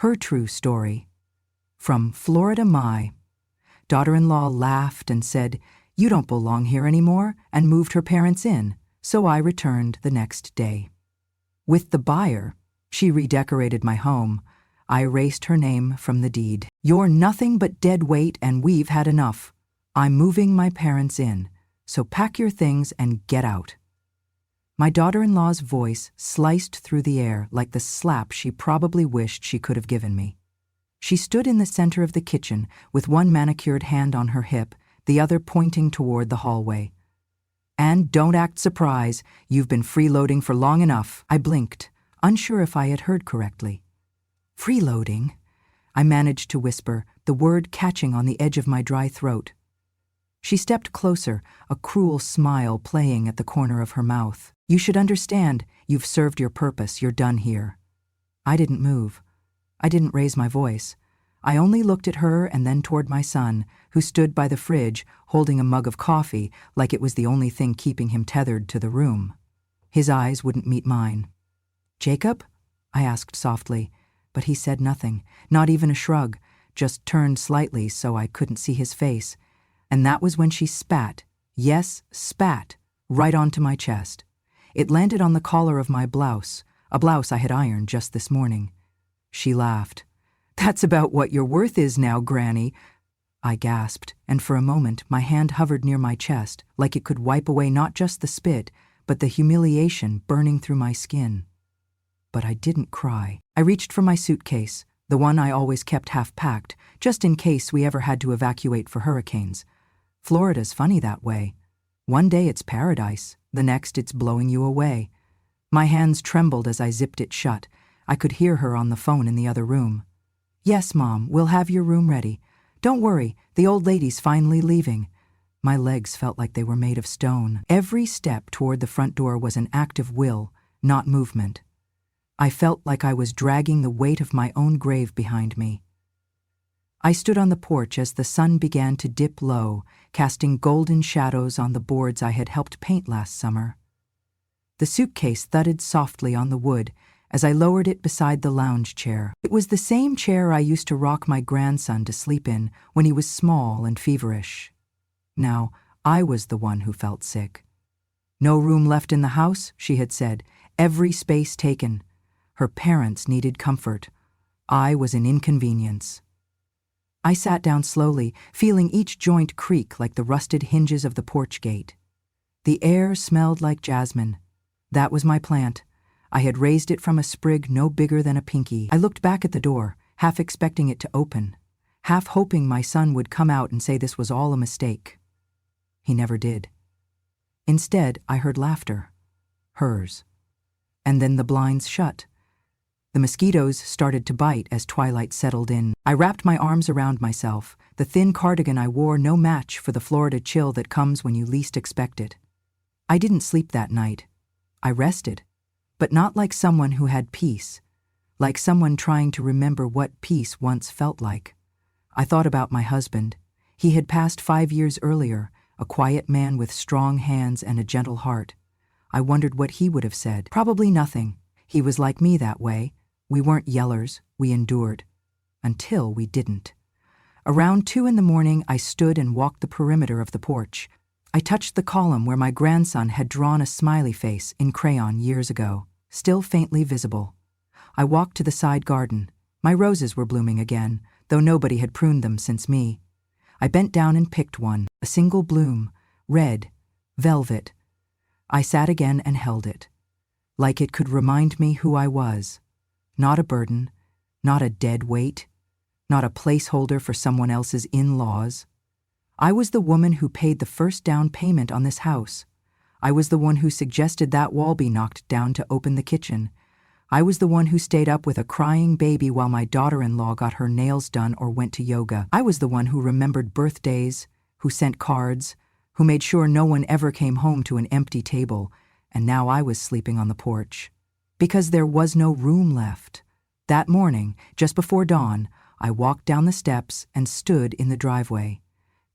Her true story. From Florida, my daughter-in-law laughed and said, "You don't belong here anymore," and moved her parents in, so I returned the next day. With the buyer, she redecorated my home. I erased her name from the deed. "You're nothing but dead weight and we've had enough. I'm moving my parents in, so pack your things and get out." My daughter-in-law's voice sliced through the air like the slap she probably wished she could have given me. She stood in the center of the kitchen with one manicured hand on her hip, the other pointing toward the hallway. "And don't act surprised, you've been freeloading for long enough." I blinked, unsure if I had heard correctly. "Freeloading?" I managed to whisper, the word catching on the edge of my dry throat. She stepped closer, a cruel smile playing at the corner of her mouth. "You should understand, you've served your purpose, you're done here." I didn't move. I didn't raise my voice. I only looked at her and then toward my son, who stood by the fridge holding a mug of coffee like it was the only thing keeping him tethered to the room. His eyes wouldn't meet mine. "Jacob?" I asked softly, but he said nothing, not even a shrug, just turned slightly so I couldn't see his face. And that was when she spat, yes, spat, right onto my chest. It landed on the collar of my blouse, a blouse I had ironed just this morning. She laughed. "That's about what your worth is now, Granny." I gasped, and for a moment my hand hovered near my chest, like it could wipe away not just the spit, but the humiliation burning through my skin. But I didn't cry. I reached for my suitcase, the one I always kept half-packed, just in case we ever had to evacuate for hurricanes. Florida's funny that way. One day it's paradise, the next it's blowing you away. My hands trembled as I zipped it shut. I could hear her on the phone in the other room. "Yes, Mom, we'll have your room ready. Don't worry, the old lady's finally leaving." My legs felt like they were made of stone. Every step toward the front door was an act of will, not movement. I felt like I was dragging the weight of my own grave behind me. I stood on the porch as the sun began to dip low, casting golden shadows on the boards I had helped paint last summer. The suitcase thudded softly on the wood as I lowered it beside the lounge chair. It was the same chair I used to rock my grandson to sleep in when he was small and feverish. Now, I was the one who felt sick. "No room left in the house," she had said. "Every space taken." Her parents needed comfort. I was an inconvenience. I sat down slowly, feeling each joint creak like the rusted hinges of the porch gate. The air smelled like jasmine. That was my plant. I had raised it from a sprig no bigger than a pinky. I looked back at the door, half expecting it to open, half hoping my son would come out and say this was all a mistake. He never did. Instead, I heard laughter. Hers. And then the blinds shut. The mosquitoes started to bite as twilight settled in. I wrapped my arms around myself, the thin cardigan I wore no match for the Florida chill that comes when you least expect it. I didn't sleep that night. I rested, but not like someone who had peace, like someone trying to remember what peace once felt like. I thought about my husband. He had passed 5 years earlier, a quiet man with strong hands and a gentle heart. I wondered what he would have said. Probably nothing. He was like me that way. We weren't yellers, we endured. Until we didn't. Around 2 in the morning, I stood and walked the perimeter of the porch. I touched the column where my grandson had drawn a smiley face in crayon years ago, still faintly visible. I walked to the side garden. My roses were blooming again, though nobody had pruned them since me. I bent down and picked one, a single bloom, red, velvet. I sat again and held it, like it could remind me who I was. Not a burden, not a dead weight, not a placeholder for someone else's in-laws. I was the woman who paid the first down payment on this house. I was the one who suggested that wall be knocked down to open the kitchen. I was the one who stayed up with a crying baby while my daughter-in-law got her nails done or went to yoga. I was the one who remembered birthdays, who sent cards, who made sure no one ever came home to an empty table, and now I was sleeping on the porch. Because there was no room left. That morning, just before dawn, I walked down the steps and stood in the driveway.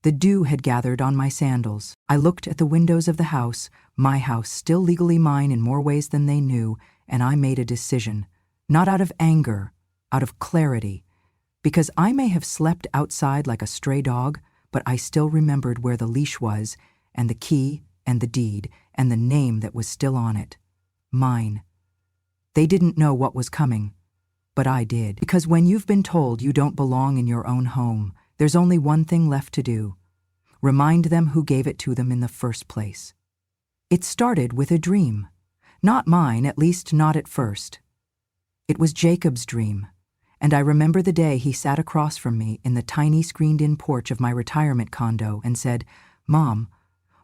The dew had gathered on my sandals. I looked at the windows of the house, my house still legally mine in more ways than they knew, and I made a decision. Not out of anger, out of clarity, because I may have slept outside like a stray dog, but I still remembered where the leash was, and the key, and the deed, and the name that was still on it. Mine. They didn't know what was coming, but I did. Because when you've been told you don't belong in your own home, there's only one thing left to do. Remind them who gave it to them in the first place. It started with a dream. Not mine, at least not at first. It was Jacob's dream, and I remember the day he sat across from me in the tiny screened-in porch of my retirement condo and said, "Mom,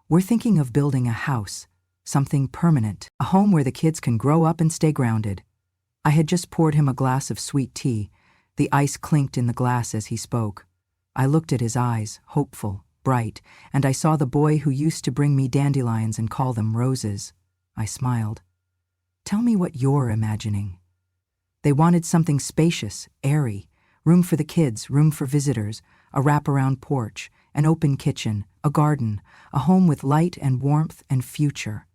we're thinking of building a house, something permanent, a home where the kids can grow up and stay grounded." I had just poured him a glass of sweet tea. The ice clinked in the glass as he spoke. I looked at his eyes, hopeful, bright, and I saw the boy who used to bring me dandelions and call them roses. I smiled. "Tell me what you're imagining." They wanted something spacious, airy, room for the kids, room for visitors, a wraparound porch, an open kitchen, a garden, a home with light and warmth and future.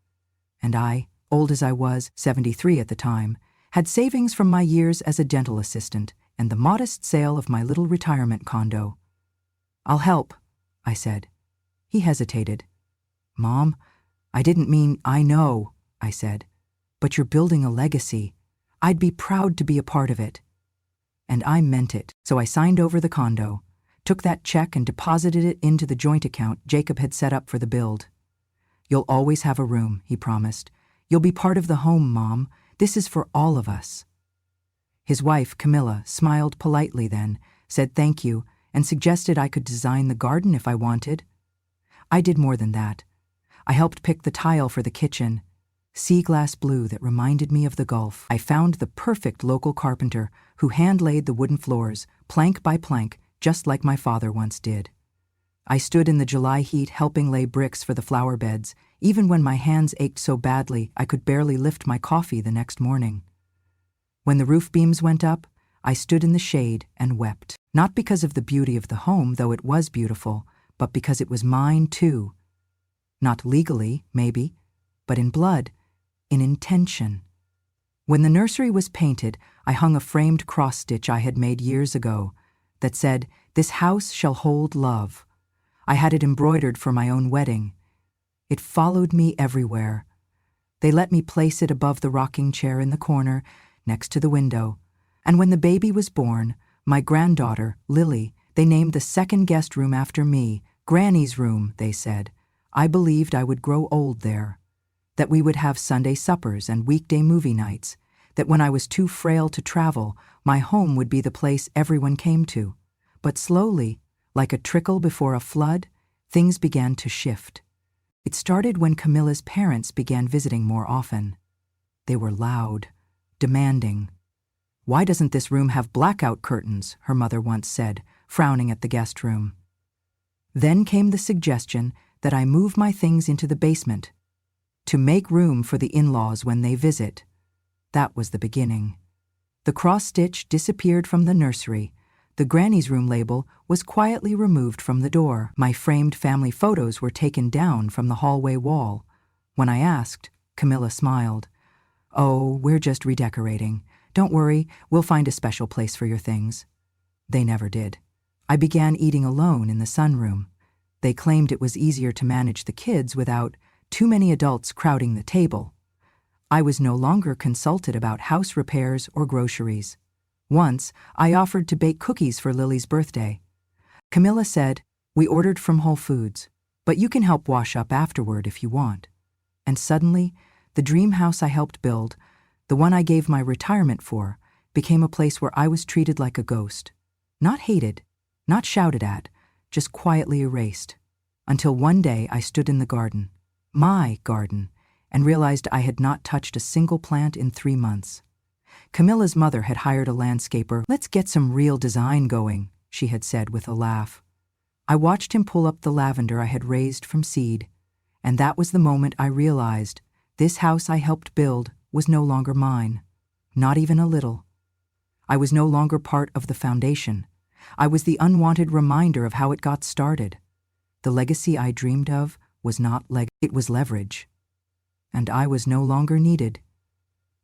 And I, old as I was, 73 at the time, had savings from my years as a dental assistant and the modest sale of my little retirement condo. "I'll help," I said. He hesitated. "Mom, I didn't mean—" "I know," I said, "but you're building a legacy. I'd be proud to be a part of it." And I meant it, so I signed over the condo, took that check and deposited it into the joint account Jacob had set up for the build. "You'll always have a room," he promised. "You'll be part of the home, Mom. This is for all of us." His wife, Camilla, smiled politely then, said thank you, and suggested I could design the garden if I wanted. I did more than that. I helped pick the tile for the kitchen, sea glass blue that reminded me of the Gulf. I found the perfect local carpenter who hand-laid the wooden floors, plank by plank, just like my father once did. I stood in the July heat helping lay bricks for the flower beds, even when my hands ached so badly I could barely lift my coffee the next morning. When the roof beams went up, I stood in the shade and wept. Not because of the beauty of the home, though it was beautiful, but because it was mine too. Not legally, maybe, but in blood, in intention. When the nursery was painted, I hung a framed cross-stitch I had made years ago that said, "This house shall hold love." I had it embroidered for my own wedding. It followed me everywhere. They let me place it above the rocking chair in the corner, next to the window. And when the baby was born, my granddaughter, Lily, they named the second guest room after me, Granny's room, they said. I believed I would grow old there, that we would have Sunday suppers and weekday movie nights, that when I was too frail to travel, my home would be the place everyone came to. But slowly, like a trickle before a flood, things began to shift. It started when Camilla's parents began visiting more often. They were loud, demanding. "Why doesn't this room have blackout curtains?" her mother once said, frowning at the guest room. Then came the suggestion that I move my things into the basement, to make room for the in-laws when they visit. That was the beginning. The cross-stitch disappeared from the nursery. The Granny's room label was quietly removed from the door. My framed family photos were taken down from the hallway wall. When I asked, Camilla smiled. "Oh, we're just redecorating. Don't worry, we'll find a special place for your things." They never did. I began eating alone in the sunroom. They claimed it was easier to manage the kids without too many adults crowding the table. I was no longer consulted about house repairs or groceries. Once, I offered to bake cookies for Lily's birthday. Camilla said, "We ordered from Whole Foods, but you can help wash up afterward if you want." And suddenly, the dream house I helped build, the one I gave my retirement for, became a place where I was treated like a ghost. Not hated, not shouted at, just quietly erased. Until one day I stood in the garden, my garden, and realized I had not touched a single plant in 3 months. Camilla's mother had hired a landscaper. "Let's get some real design going," she had said with a laugh. I watched him pull up the lavender I had raised from seed, and that was the moment I realized this house I helped build was no longer mine, not even a little. I was no longer part of the foundation. I was the unwanted reminder of how it got started. The legacy I dreamed of was not it was leverage. And I was no longer needed.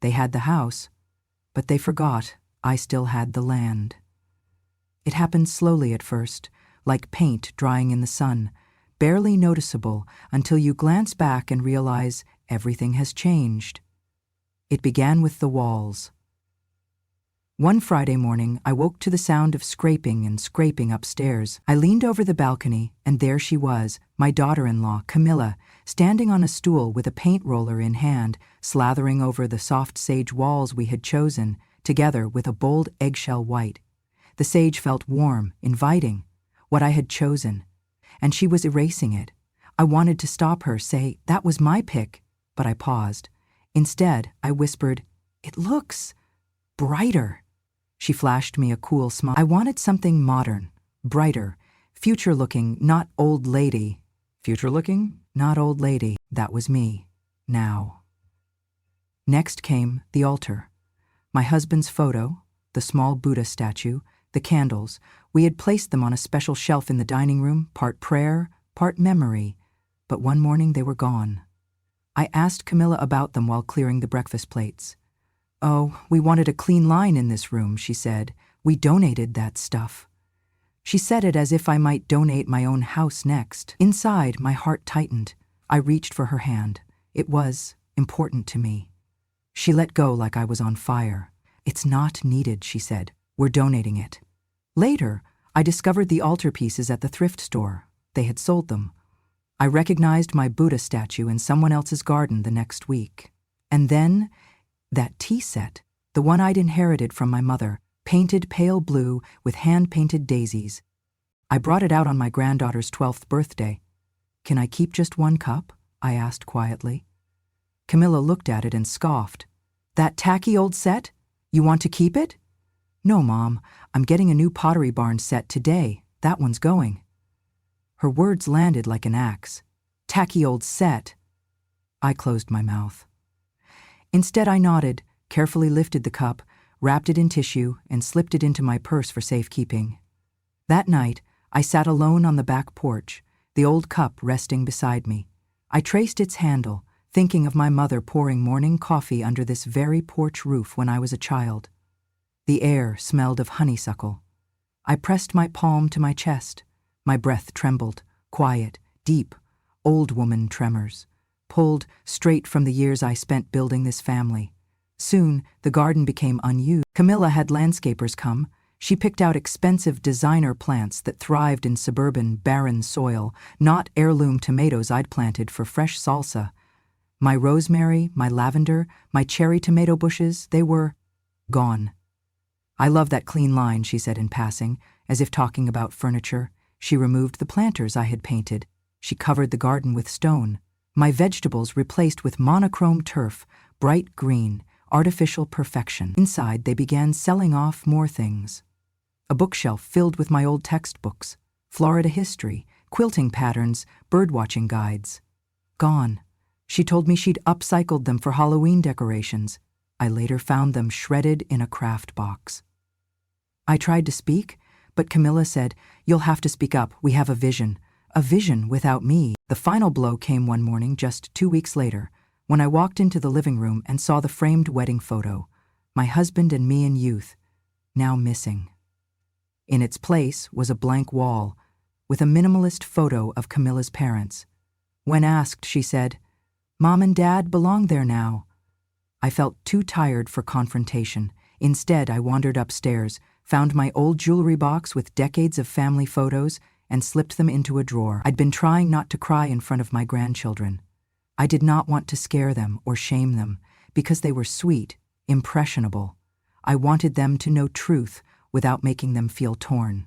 They had the house, but they forgot I still had the land. It happened slowly at first, like paint drying in the sun, barely noticeable until you glance back and realize everything has changed. It began with the walls. One Friday morning, I woke to the sound of scraping and scraping upstairs. I leaned over the balcony, and there she was, my daughter-in-law, Camilla, standing on a stool with a paint roller in hand, slathering over the soft sage walls we had chosen, together with a bold eggshell white. The sage felt warm, inviting, what I had chosen, and she was erasing it. I wanted to stop her, say, "That was my pick," but I paused. Instead, I whispered, "It looks brighter." She flashed me a cool smile. I wanted something modern, brighter, future-looking, not old lady. Future-looking, not old lady. That was me, now. Next came the altar. My husband's photo, the small Buddha statue, the candles. We had placed them on a special shelf in the dining room, part prayer, part memory. But one morning they were gone. I asked Camilla about them while clearing the breakfast plates. "Oh, we wanted a clean line in this room," she said. "We donated that stuff." She said it as if I might donate my own house next. Inside, my heart tightened. I reached for her hand. It was important to me. She let go like I was on fire. "It's not needed," she said. "We're donating it." Later, I discovered the altarpieces at the thrift store. They had sold them. I recognized my Buddha statue in someone else's garden the next week. And then, that tea set, the one I'd inherited from my mother, painted pale blue with hand-painted daisies. I brought it out on my granddaughter's 12th birthday. "Can I keep just one cup?" I asked quietly. Camilla looked at it and scoffed. "That tacky old set? You want to keep it?" "No, Mom, I'm getting a new Pottery Barn set today. That one's going." Her words landed like an axe. "Tacky old set." I closed my mouth. Instead, I nodded, carefully lifted the cup, wrapped it in tissue, and slipped it into my purse for safekeeping. That night, I sat alone on the back porch, the old cup resting beside me. I traced its handle, thinking of my mother pouring morning coffee under this very porch roof when I was a child. The air smelled of honeysuckle. I pressed my palm to my chest. My breath trembled, quiet, deep, old woman tremors, pulled straight from the years I spent building this family. Soon, the garden became unused. Camilla had landscapers come. She picked out expensive designer plants that thrived in suburban, barren soil, not heirloom tomatoes I'd planted for fresh salsa. My rosemary, my lavender, my cherry tomato bushes, they were gone. "I love that clean line," she said in passing, as if talking about furniture. She removed the planters I had painted. She covered the garden with stone. My vegetables replaced with monochrome turf, bright green, artificial perfection. Inside, they began selling off more things. A bookshelf filled with my old textbooks, Florida history, quilting patterns, birdwatching guides. Gone. She told me she'd upcycled them for Halloween decorations. I later found them shredded in a craft box. I tried to speak, but Camilla said, "You'll have to speak up. We have a vision without me." The final blow came one morning just 2 weeks later, when I walked into the living room and saw the framed wedding photo, my husband and me in youth, now missing. In its place was a blank wall, with a minimalist photo of Camilla's parents. When asked, she said, "Mom and Dad belong there now." I felt too tired for confrontation. Instead, I wandered upstairs, found my old jewelry box with decades of family photos, and slipped them into a drawer. I'd been trying not to cry in front of my grandchildren. I did not want to scare them or shame them, because they were sweet, impressionable. I wanted them to know truth without making them feel torn.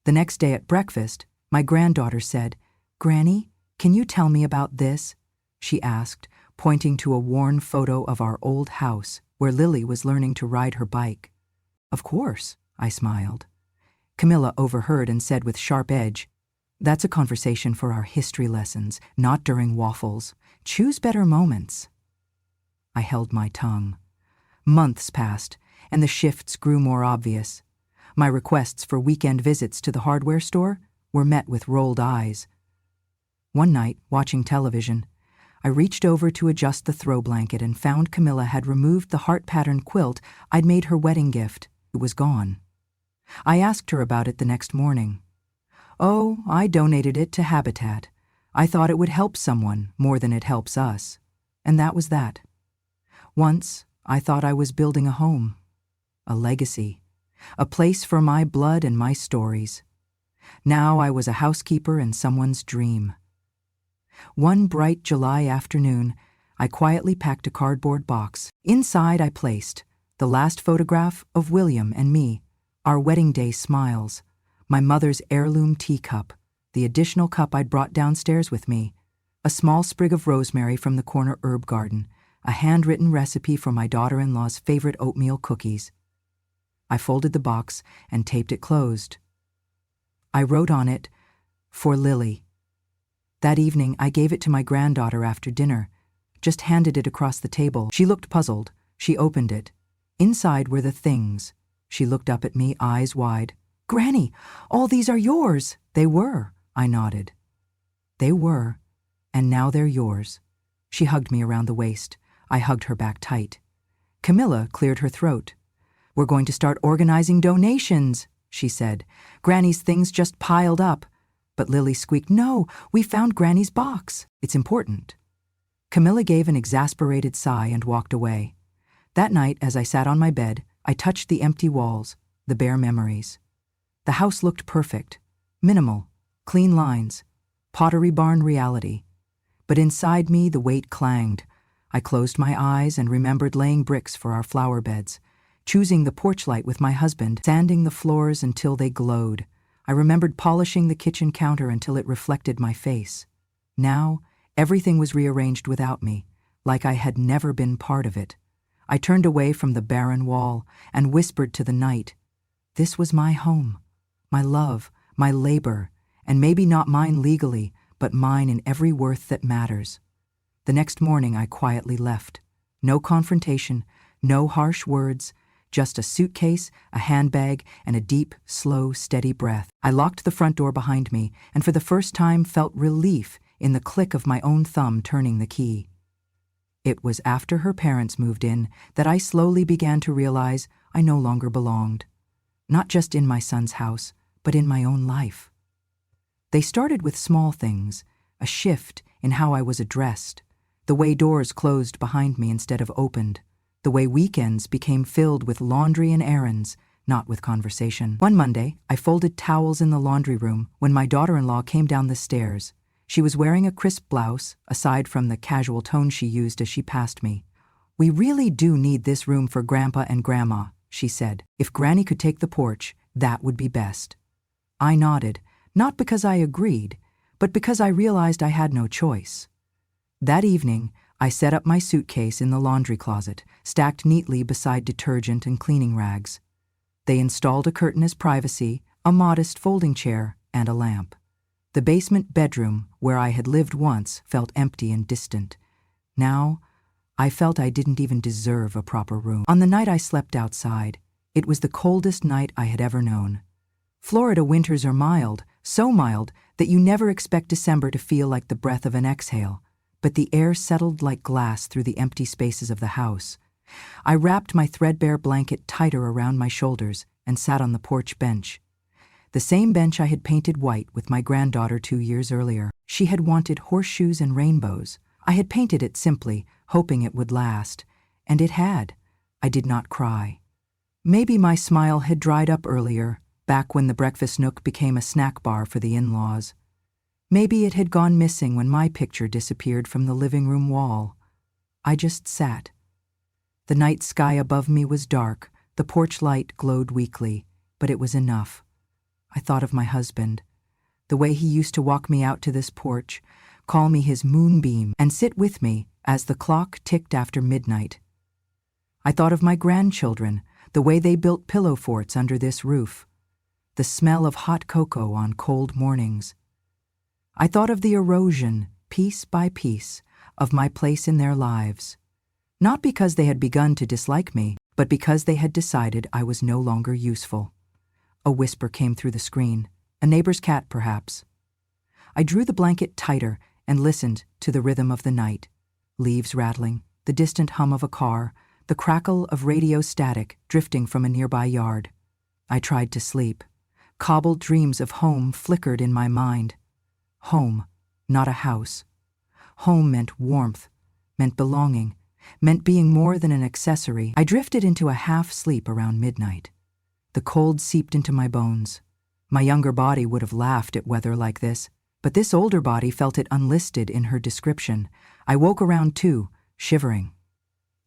The next day at breakfast, my granddaughter said, "Granny, can you tell me about this?" she asked, pointing to a worn photo of our old house where Lily was learning to ride her bike. "Of course," I smiled. Camilla overheard and said with sharp edge, "That's a conversation for our history lessons, not during waffles. Choose better moments." I held my tongue. Months passed, and the shifts grew more obvious. My requests for weekend visits to the hardware store were met with rolled eyes. One night, watching television, I reached over to adjust the throw blanket and found Camilla had removed the heart-patterned quilt I'd made her wedding gift. It was gone. I asked her about it the next morning. "Oh, I donated it to Habitat. I thought it would help someone more than it helps us." And that was that. Once, I thought I was building a home, a legacy, a place for my blood and my stories. Now I was a housekeeper in someone's dream. One bright July afternoon, I quietly packed a cardboard box. Inside I placed the last photograph of William and me, our wedding day smiles, my mother's heirloom teacup, the additional cup I'd brought downstairs with me, a small sprig of rosemary from the corner herb garden, a handwritten recipe for my daughter-in-law's favorite oatmeal cookies. I folded the box and taped it closed. I wrote on it, "For Lily." That evening, I gave it to my granddaughter after dinner, just handed it across the table. She looked puzzled. She opened it. Inside were the things. She looked up at me, eyes wide. "Granny, all these are yours." "They were," I nodded. "They were, and now they're yours." She hugged me around the waist. I hugged her back tight. Camilla cleared her throat. "We're going to start organizing donations," she said. "Granny's things just piled up." But Lily squeaked, "No, we found Granny's box. It's important." Camilla gave an exasperated sigh and walked away. That night, as I sat on my bed, I touched the empty walls, the bare memories. The house looked perfect, minimal, clean lines, Pottery Barn reality. But inside me, the weight clanged. I closed my eyes and remembered laying bricks for our flower beds, choosing the porch light with my husband, sanding the floors until they glowed. I remembered polishing the kitchen counter until it reflected my face. Now, everything was rearranged without me, like I had never been part of it. I turned away from the barren wall and whispered to the night, "This was my home, my love, my labor, and maybe not mine legally, but mine in every worth that matters." The next morning I quietly left. No confrontation, no harsh words, just a suitcase, a handbag, and a deep, slow, steady breath. I locked the front door behind me, and for the first time felt relief in the click of my own thumb turning the key. It was after her parents moved in that I slowly began to realize I no longer belonged. Not just in my son's house, but in my own life. They started with small things, a shift in how I was addressed, the way doors closed behind me instead of opened, the way weekends became filled with laundry and errands, not with conversation. One Monday, I folded towels in the laundry room when my daughter-in-law came down the stairs. She was wearing a crisp blouse, aside from the casual tone she used as she passed me. "We really do need this room for Grandpa and Grandma," she said. "If Granny could take the porch, that would be best." I nodded, not because I agreed, but because I realized I had no choice. That evening, I set up my suitcase in the laundry closet, stacked neatly beside detergent and cleaning rags. They installed a curtain as privacy, a modest folding chair, and a lamp. The basement bedroom, where I had lived once, felt empty and distant. Now, I felt I didn't even deserve a proper room. On the night I slept outside, it was the coldest night I had ever known. Florida winters are mild, so mild that you never expect December to feel like the breath of an exhale, but the air settled like glass through the empty spaces of the house. I wrapped my threadbare blanket tighter around my shoulders and sat on the porch bench. The same bench I had painted white with my granddaughter 2 years earlier. She had wanted horseshoes and rainbows. I had painted it simply, hoping it would last, and it had. I did not cry. Maybe my smile had dried up earlier, back when the breakfast nook became a snack bar for the in-laws. Maybe it had gone missing when my picture disappeared from the living room wall. I just sat. The night sky above me was dark, the porch light glowed weakly, but it was enough. I thought of my husband, the way he used to walk me out to this porch, call me his moonbeam, and sit with me as the clock ticked after midnight. I thought of my grandchildren, the way they built pillow forts under this roof, the smell of hot cocoa on cold mornings. I thought of the erosion, piece by piece, of my place in their lives, not because they had begun to dislike me, but because they had decided I was no longer useful. A whisper came through the screen, a neighbor's cat perhaps. I drew the blanket tighter and listened to the rhythm of the night, leaves rattling, the distant hum of a car, the crackle of radio static drifting from a nearby yard. I tried to sleep. Cobbled dreams of home flickered in my mind. Home, not a house. Home meant warmth, meant belonging, meant being more than an accessory. I drifted into a half-sleep around midnight. The cold seeped into my bones. My younger body would have laughed at weather like this, but this older body felt it unlisted in her description. I woke around 2, shivering.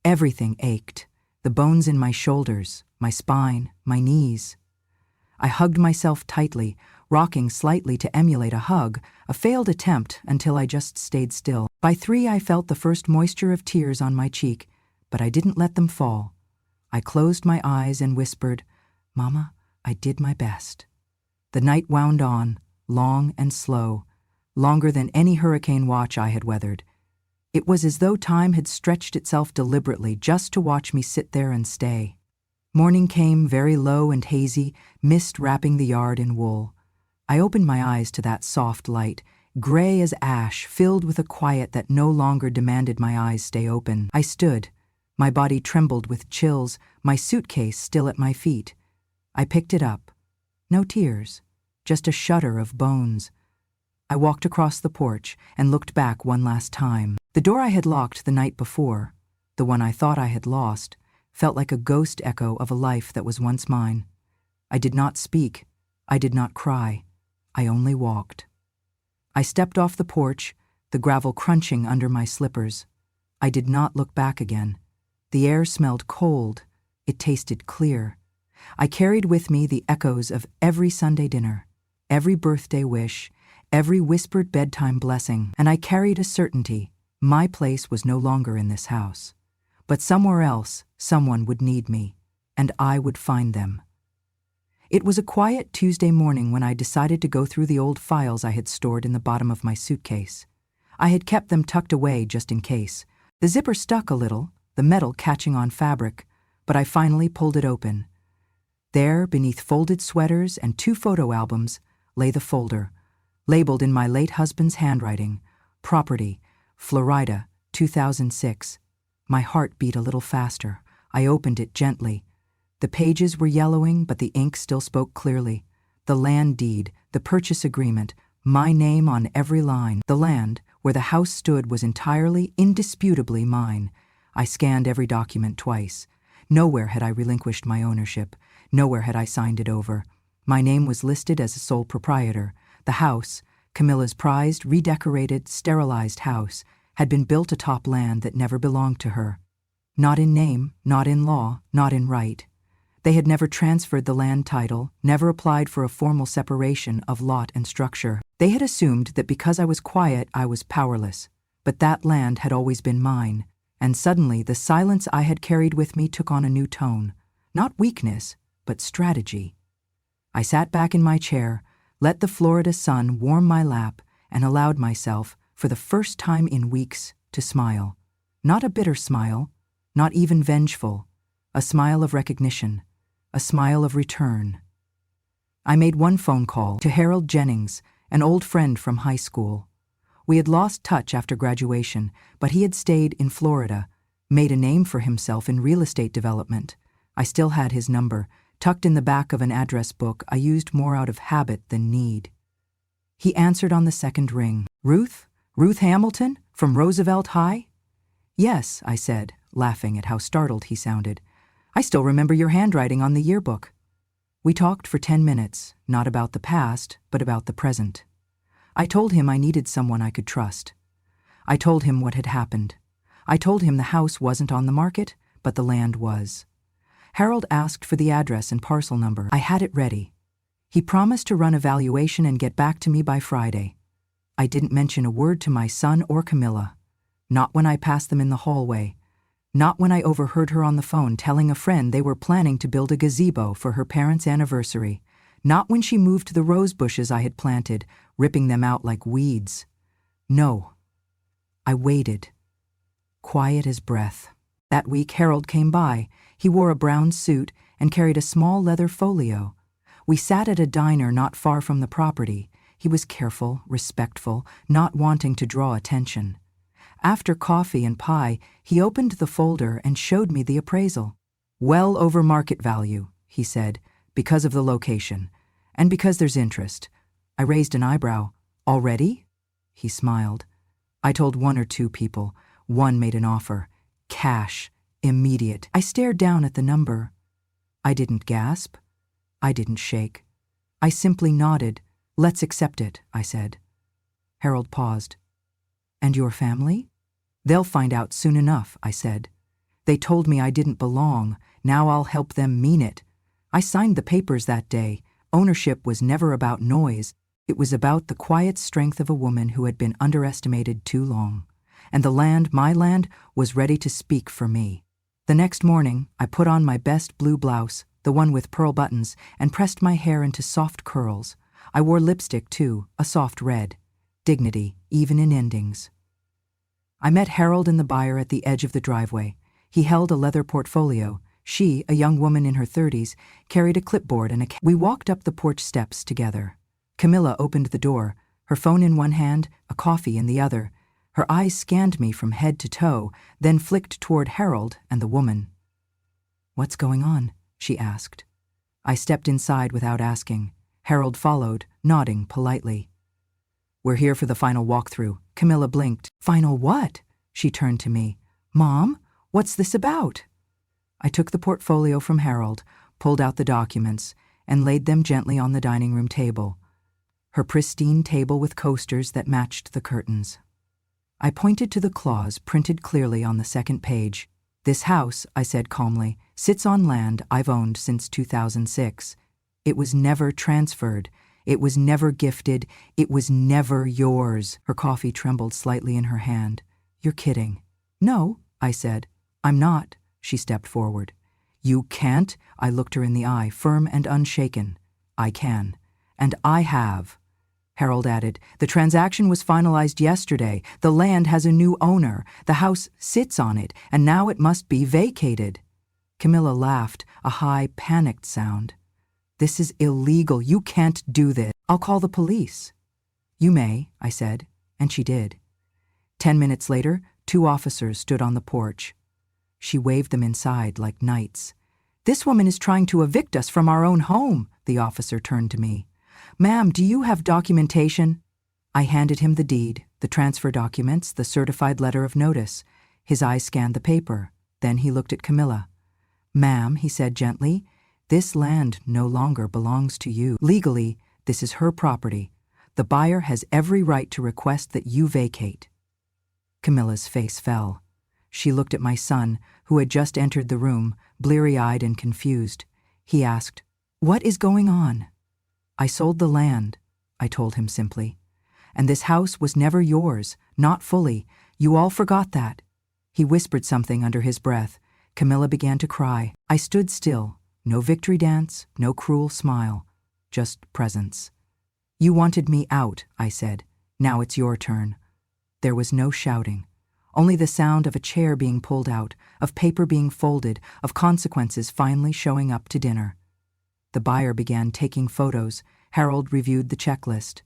Everything ached, the bones in my shoulders, my spine, my knees. I hugged myself tightly, rocking slightly to emulate a hug, a failed attempt until I just stayed still. By 3, I felt the first moisture of tears on my cheek, but I didn't let them fall. I closed my eyes and whispered, "Mama, I did my best." The night wound on, long and slow, longer than any hurricane watch I had weathered. It was as though time had stretched itself deliberately just to watch me sit there and stay. Morning came, very low and hazy, mist wrapping the yard in wool. I opened my eyes to that soft light, gray as ash, filled with a quiet that no longer demanded my eyes stay open. I stood. My body trembled with chills, my suitcase still at my feet. I picked it up. No tears, just a shudder of bones. I walked across the porch and looked back one last time. The door I had locked the night before, the one I thought I had lost, felt like a ghost echo of a life that was once mine. I did not speak. I did not cry. I only walked. I stepped off the porch, the gravel crunching under my slippers. I did not look back again. The air smelled cold. It tasted clear. I carried with me the echoes of every Sunday dinner, every birthday wish, every whispered bedtime blessing, and I carried a certainty. My place was no longer in this house. But somewhere else, someone would need me, and I would find them. It was a quiet Tuesday morning when I decided to go through the old files I had stored in the bottom of my suitcase. I had kept them tucked away just in case. The zipper stuck a little, the metal catching on fabric, but I finally pulled it open. There, beneath folded sweaters and 2 photo albums, lay the folder, labeled in my late husband's handwriting, Property, Florida, 2006. My heart beat a little faster. I opened it gently. The pages were yellowing, but the ink still spoke clearly. The land deed, the purchase agreement, my name on every line. The land, where the house stood, was entirely, indisputably mine. I scanned every document twice. Nowhere had I relinquished my ownership. Nowhere had I signed it over. My name was listed as a sole proprietor. The house, Camilla's prized, redecorated, sterilized house, had been built atop land that never belonged to her. Not in name, not in law, not in right. They had never transferred the land title, never applied for a formal separation of lot and structure. They had assumed that because I was quiet, I was powerless. But that land had always been mine, and suddenly the silence I had carried with me took on a new tone. Not weakness, but strategy. I sat back in my chair, let the Florida sun warm my lap, and allowed myself, for the first time in weeks, to smile. Not a bitter smile, not even vengeful, a smile of recognition, a smile of return. I made one phone call to Harold Jennings, an old friend from high school. We had lost touch after graduation, but he had stayed in Florida, made a name for himself in real estate development. I still had his number, tucked in the back of an address book I used more out of habit than need. He answered on the second ring. "Ruth? Ruth Hamilton? From Roosevelt High?" "Yes," I said, laughing at how startled he sounded. "I still remember your handwriting on the yearbook." We talked for 10 minutes, not about the past, but about the present. I told him I needed someone I could trust. I told him what had happened. I told him the house wasn't on the market, but the land was. Harold asked for the address and parcel number. I had it ready. He promised to run a valuation and get back to me by Friday. I didn't mention a word to my son or Camilla. Not when I passed them in the hallway. Not when I overheard her on the phone telling a friend they were planning to build a gazebo for her parents' anniversary. Not when she moved the rose bushes I had planted, ripping them out like weeds. No. I waited. Quiet as breath. That week Harold came by. He wore a brown suit and carried a small leather folio. We sat at a diner not far from the property. He was careful, respectful, not wanting to draw attention. After coffee and pie, he opened the folder and showed me the appraisal. Well over market value, he said, because of the location. And because there's interest. I raised an eyebrow. Already? He smiled. I told 1 or 2 people. 1 made an offer. Cash. Immediate. I stared down at the number. I didn't gasp. I didn't shake. I simply nodded. Let's accept it, I said. Harold paused. And your family? They'll find out soon enough, I said. They told me I didn't belong. Now I'll help them mean it. I signed the papers that day. Ownership was never about noise. It was about the quiet strength of a woman who had been underestimated too long. And the land, my land, was ready to speak for me. The next morning, I put on my best blue blouse, the one with pearl buttons, and pressed my hair into soft curls. I wore lipstick, too, a soft red. Dignity, even in endings. I met Harold and the buyer at the edge of the driveway. He held a leather portfolio. She, a young woman in her 30s, carried a clipboard and we walked up the porch steps together. Camilla opened the door, her phone in one hand, a coffee in the other. Her eyes scanned me from head to toe, then flicked toward Harold and the woman. "What's going on?" she asked. I stepped inside without asking. Harold followed, nodding politely. "We're here for the final walkthrough." Camilla blinked. "Final what?" She turned to me. "Mom, what's this about?" I took the portfolio from Harold, pulled out the documents, and laid them gently on the dining room table. Her pristine table with coasters that matched the curtains. I pointed to the clause printed clearly on the second page. "This house," I said calmly, "sits on land I've owned since 2006. It was never transferred. It was never gifted. It was never yours." Her coffee trembled slightly in her hand. "You're kidding." "No," I said. "I'm not." She stepped forward. "You can't?" I looked her in the eye, firm and unshaken. "I can. And I have." Harold added, "The transaction was finalized yesterday. The land has a new owner. The house sits on it, and now it must be vacated." Camilla laughed, a high, panicked sound. "This is illegal. You can't do this. I'll call the police." "You may," I said, and she did. 10 minutes later, 2 officers stood on the porch. She waved them inside like knights. "This woman is trying to evict us from our own home." The officer turned to me. "Ma'am, do you have documentation?" I handed him the deed, the transfer documents, the certified letter of notice. His eyes scanned the paper. Then he looked at Camilla. "Ma'am," he said gently, "this land no longer belongs to you. Legally, this is her property. The buyer has every right to request that you vacate." Camilla's face fell. She looked at my son, who had just entered the room, bleary-eyed and confused. He asked, "What is going on?" "I sold the land," I told him simply. "And this house was never yours, not fully. You all forgot that." He whispered something under his breath. Camilla began to cry. I stood still. No victory dance, no cruel smile. Just presence. "You wanted me out," I said. "Now it's your turn." There was no shouting. Only the sound of a chair being pulled out, of paper being folded, of consequences finally showing up to dinner. The buyer began taking photos. Harold reviewed the checklist.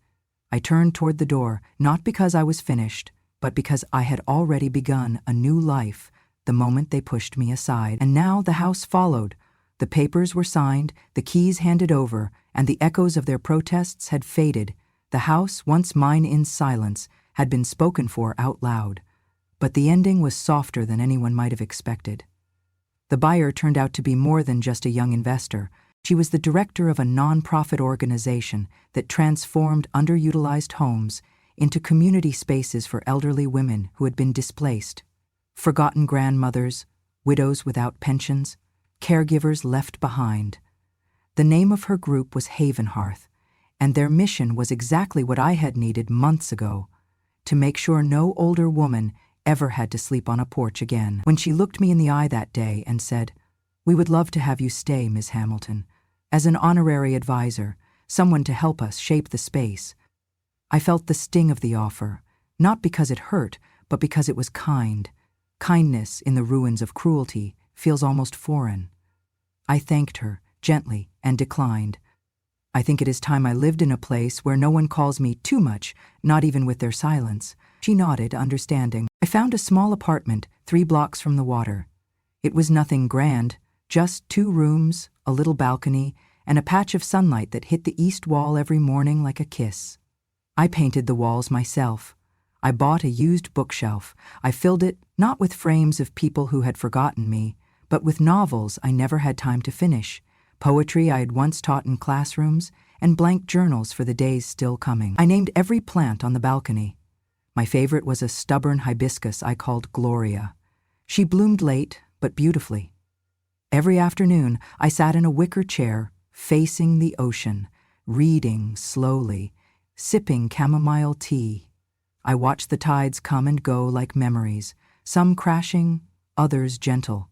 I turned toward the door, not because I was finished, but because I had already begun a new life the moment they pushed me aside. And now the house followed. The papers were signed, the keys handed over, and the echoes of their protests had faded. The house, once mine in silence, had been spoken for out loud. But the ending was softer than anyone might have expected. The buyer turned out to be more than just a young investor. She was the director of a non-profit organization that transformed underutilized homes into community spaces for elderly women who had been displaced, forgotten grandmothers, widows without pensions, caregivers left behind. The name of her group was Havenhearth, and their mission was exactly what I had needed months ago, to make sure no older woman ever had to sleep on a porch again. When she looked me in the eye that day and said, "We would love to have you stay, Ms. Hamilton, as an honorary advisor, someone to help us shape the space," I felt the sting of the offer, not because it hurt, but because it was kind. Kindness in the ruins of cruelty feels almost foreign. I thanked her, gently, and declined. I think it is time I lived in a place where no one calls me too much, not even with their silence. She nodded, understanding. I found a small apartment 3 blocks from the water. It was nothing grand, just 2 rooms, a little balcony, and a patch of sunlight that hit the east wall every morning like a kiss. I painted the walls myself. I bought a used bookshelf. I filled it not with frames of people who had forgotten me, but with novels I never had time to finish, poetry I had once taught in classrooms, and blank journals for the days still coming. I named every plant on the balcony. My favorite was a stubborn hibiscus I called Gloria. She bloomed late, but beautifully. Every afternoon, I sat in a wicker chair, facing the ocean, reading slowly, sipping chamomile tea. I watched the tides come and go like memories, some crashing, others gentle.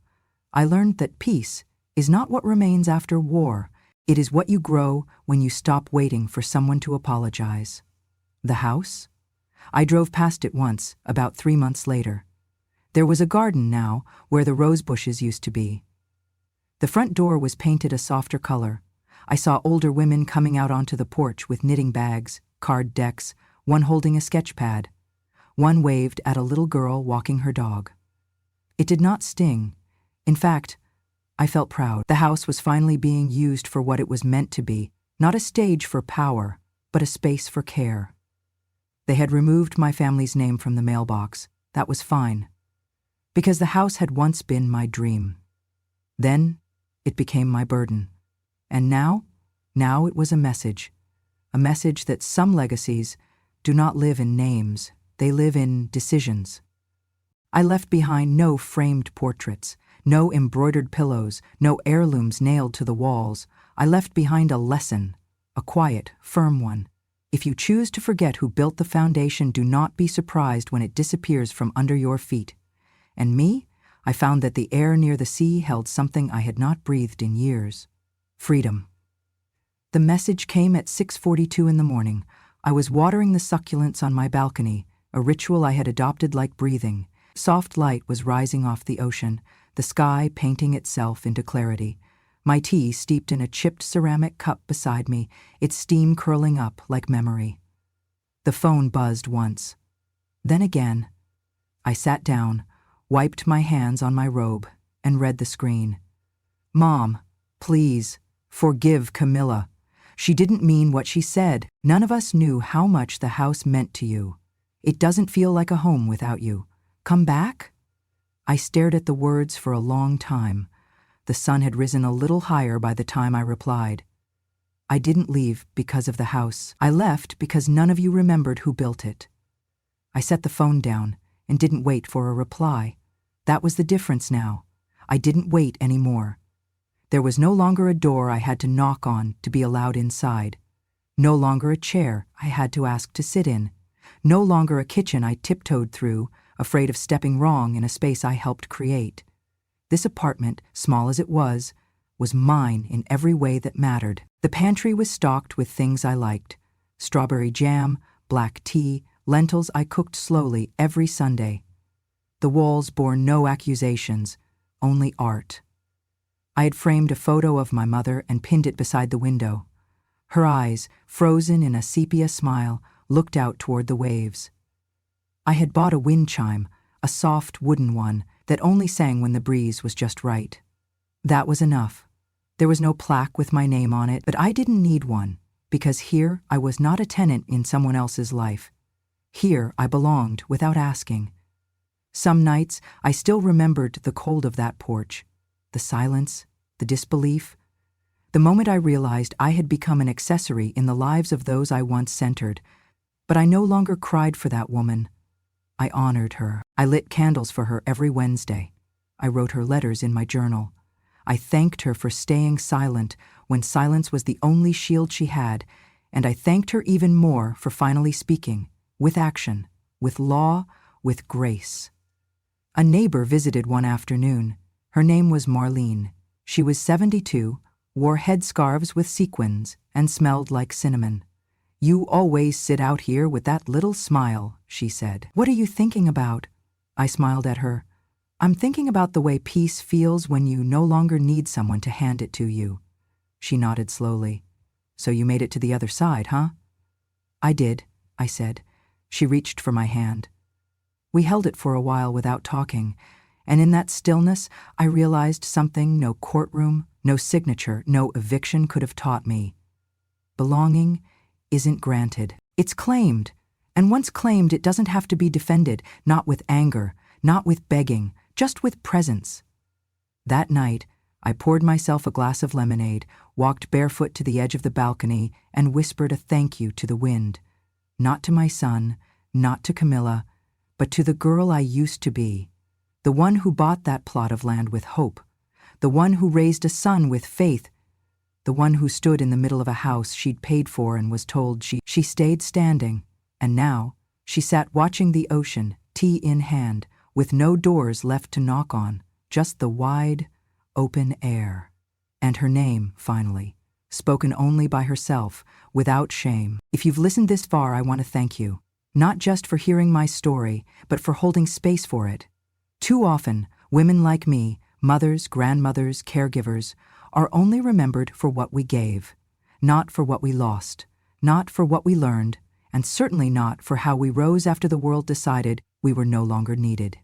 I learned that peace is not what remains after war. It is what you grow when you stop waiting for someone to apologize. The house? I drove past it once, about 3 months later. There was a garden now where the rose bushes used to be. The front door was painted a softer color. I saw older women coming out onto the porch with knitting bags, card decks, one holding a sketch pad. One waved at a little girl walking her dog. It did not sting. In fact, I felt proud. The house was finally being used for what it was meant to be, not a stage for power, but a space for care. They had removed my family's name from the mailbox. That was fine, because the house had once been my dream. Then it became my burden. And now it was a message that some legacies do not live in names, they live in decisions. I left behind no framed portraits, no embroidered pillows, no heirlooms nailed to the walls. I left behind a lesson, a quiet, firm one. If you choose to forget who built the foundation, do not be surprised when it disappears from under your feet. And me, I found that the air near the sea held something I had not breathed in years. Freedom. The message came at 6:42 in the morning. I was watering the succulents on my balcony, a ritual I had adopted like breathing. Soft light was rising off the ocean, the sky painting itself into clarity. My tea steeped in a chipped ceramic cup beside me, its steam curling up like memory. The phone buzzed once. Then again. I sat down, wiped my hands on my robe, and read the screen. Mom, please, forgive Camilla. She didn't mean what she said. None of us knew how much the house meant to you. It doesn't feel like a home without you. Come back? I stared at the words for a long time. The sun had risen a little higher by the time I replied. I didn't leave because of the house. I left because none of you remembered who built it. I set the phone down and didn't wait for a reply. That was the difference now. I didn't wait anymore. There was no longer a door I had to knock on to be allowed inside. No longer a chair I had to ask to sit in. No longer a kitchen I tiptoed through, afraid of stepping wrong in a space I helped create. This apartment, small as it was mine in every way that mattered. The pantry was stocked with things I liked: strawberry jam, black tea, lentils I cooked slowly every Sunday. The walls bore no accusations, only art. I had framed a photo of my mother and pinned it beside the window. Her eyes, frozen in a sepia smile, looked out toward the waves. I had bought a wind chime, a soft wooden one that only sang when the breeze was just right. That was enough. There was no plaque with my name on it, but I didn't need one, because here I was not a tenant in someone else's life. Here I belonged without asking. Some nights I still remembered the cold of that porch, the silence, the disbelief. The moment I realized I had become an accessory in the lives of those I once centered. But I no longer cried for that woman. I honored her. I lit candles for her every Wednesday. I wrote her letters in my journal. I thanked her for staying silent when silence was the only shield she had, and I thanked her even more for finally speaking, with action, with law, with grace. A neighbor visited one afternoon. Her name was Marlene. She was 72, wore headscarves with sequins, and smelled like cinnamon. "You always sit out here with that little smile," she said. "What are you thinking about?" I smiled at her. "I'm thinking about the way peace feels when you no longer need someone to hand it to you." She nodded slowly. "So you made it to the other side, huh?" "I did," I said. She reached for my hand. We held it for a while without talking, and in that stillness I realized something no courtroom, no signature, no eviction could have taught me. Belonging isn't granted. It's claimed. And once claimed, it doesn't have to be defended, not with anger, not with begging, just with presence. That night, I poured myself a glass of lemonade, walked barefoot to the edge of the balcony, and whispered a thank you to the wind. Not to my son, not to Camilla, but to the girl I used to be, the one who bought that plot of land with hope, the one who raised a son with faith, the one who stood in the middle of a house she'd paid for and was told she stayed standing, and now she sat watching the ocean, tea in hand, with no doors left to knock on, just the wide, open air. And her name, finally, spoken only by herself, without shame. If you've listened this far, I want to thank you, not just for hearing my story, but for holding space for it. Too often, women like me, mothers, grandmothers, caregivers, are only remembered for what we gave, not for what we lost, not for what we learned, and certainly not for how we rose after the world decided we were no longer needed.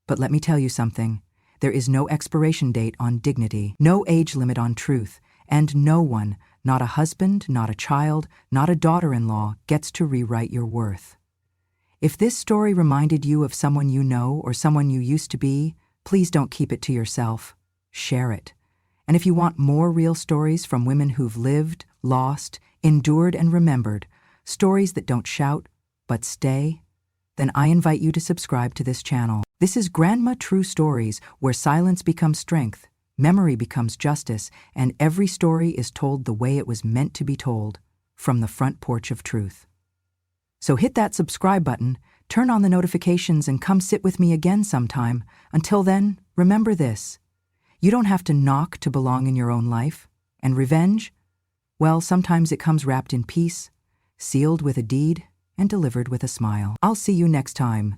But let me tell you something. There is no expiration date on dignity, no age limit on truth, and no one, not a husband, not a child, not a daughter-in-law, gets to rewrite your worth. If this story reminded you of someone you know or someone you used to be, please don't keep it to yourself. Share it. And if you want more real stories from women who've lived, lost, endured, and remembered, stories that don't shout, but stay, then I invite you to subscribe to this channel. This is Grandma True Stories, where silence becomes strength, memory becomes justice, and every story is told the way it was meant to be told, from the front porch of truth. So hit that subscribe button, turn on the notifications, and come sit with me again sometime. Until then, remember this. You don't have to knock to belong in your own life. And revenge? Well, sometimes it comes wrapped in peace, sealed with a deed, and delivered with a smile. I'll see you next time.